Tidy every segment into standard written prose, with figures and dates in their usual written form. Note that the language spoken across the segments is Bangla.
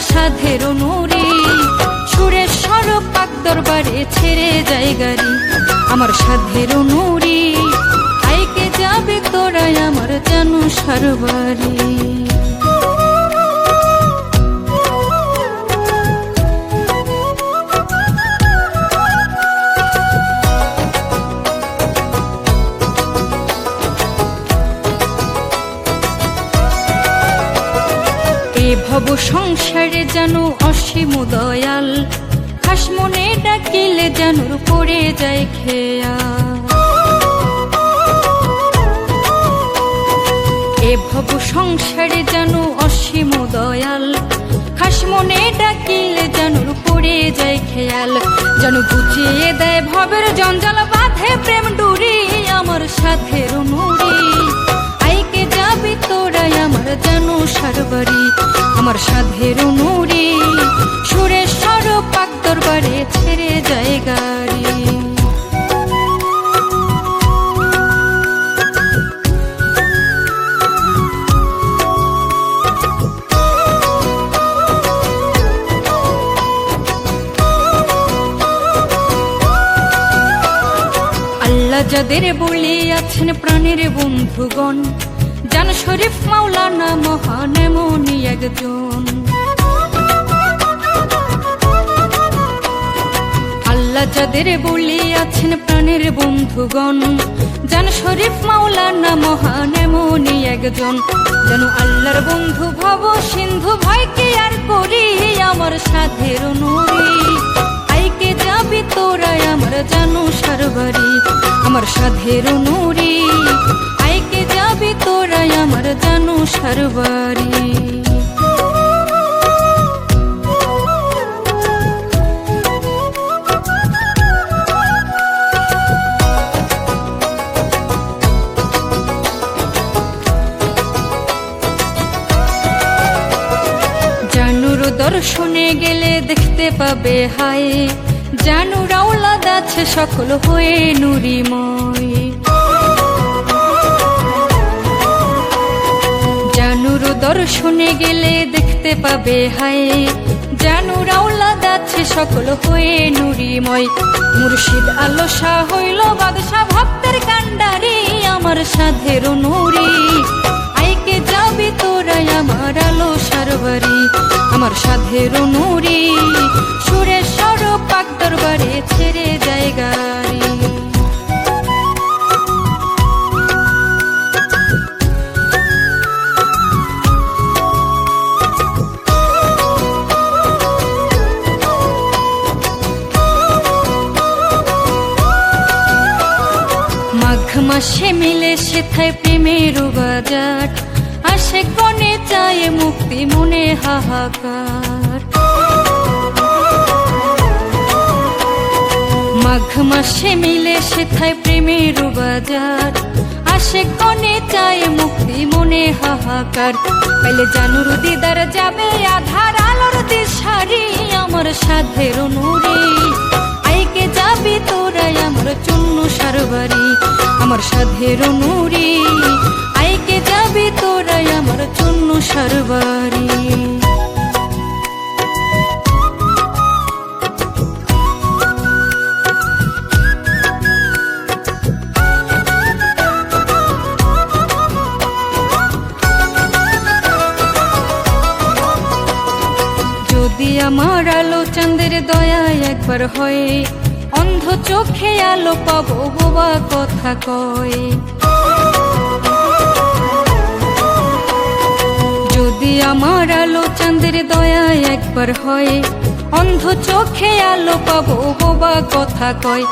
সাধের নুরি, সুরের স্বর পাক দরবারে ছেড়ে যায় গাড়ি। আমার সাধের নুরি, আইকে যাবে তোরাই আমার জানু সারবারি। ভব সংসারে জানো অসীম দয়াল, খাস মনে ডাকিলে জানুর পড়ে যায় খেয়া। এ ভব সংসারে জানো অসীম দয়াল, খাস মনে ডাকিলে জানুর পড়ে যায় খেয়াল। জানু বুঝিয়ে দেয় ভবের জঞ্জাল, বাঁধে প্রেম ডুরি আমার সাধের নুরি। আইকে যাবি তোরাই আমার জানু সারবারি। আমার সাধের নুরি, সুরের স্বর পাক দরবারে ছেড়ে যায় গাড়ি। আল্লাহ যাদের বলিয়াছেন প্রাণের বন্ধুগণ, জান শরীফ মাওলানা মহান এমনই একজন। আল্লাহ যাদের বলিয়াছেন প্রাণের বন্ধুগণ, জান শরীফ মাওলানা মহান এমনই একজন। জানো আল্লাহর বন্ধু ভব সিন্ধু, ভয়কে আর করি আমার সাধের নুরি। আইকে যাবি তোরাই আমার জানু সারবারি। আমার সাধের নুরি, আইকে যাবি তোরাই আমার জানু সারবারি। জানুর দর্শনে গেলে দেখতে পাবে হায়, জানুর আওলাদ আছে সকল হয়ে নুরিময়। জানুর দর্শনে গেলে দেখতে পাবে হায়, জানুর আওলাদ আছে সকল হয়ে নুরিময়। মুর্শিদ আলো শাহ হইল বাদশাহ, ভক্তের কান্ডারি আমার সাধের নুরি। আইকে যাবি তোরাই আমার আলো সারবারি। আমার সাধের নুরি, সুরের স্বর পাক দরবারে ছেড়ে যায় গাড়ি। মাঘ মাসে মিলে সেথায় প্রেমের বাজার, আসে কনে চায় মুক্তি মনে হাহাকার। মাঘ মাসে মিলে সেথায় প্রেমের বাজার, আসে কনে চায় মুক্তি মনে হাহাকার। পেলে জানুর দিদার যাবে আধার আলোর দিশারি আমার সাধের নুরি। আইকে যাবি তোরাই আমার চুন্নু সারবারি। আমার সাধের নুরি, আইকে যাবি তোরাই আমার চুন্নু সারবারি। যদি আমার আলো চাঁদের দয়ায় একবার হয়, অন্ধ চোখে আলো পাবো বোবা কথা কয়। যদি আমার আলো চাঁদের দয়ায় একবার হয়, অন্ধ চোখে আলো পাবো বোবা কথা কয়।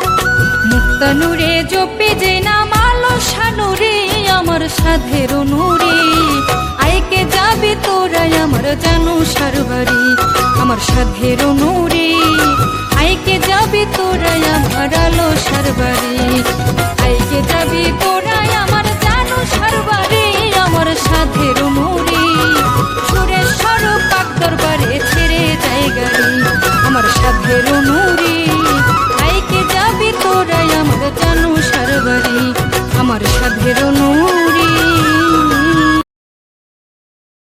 মুক্তা নূরে জপে যে নাম আলো শানুরে আমার সাধের নুরি। আইকে যাবি তোরাই আমার জানু সারবারি। আমার সাধের নুরি, আইকে যাবি তোরাই আমার আলো সারবারি। আইকে যাবি তোরাই আমার জানু সারবারি। আমার সাধের নুরি, সুরের স্বর পাক দরবারে ছেড়ে যায় গাড়ি। আমার সাধের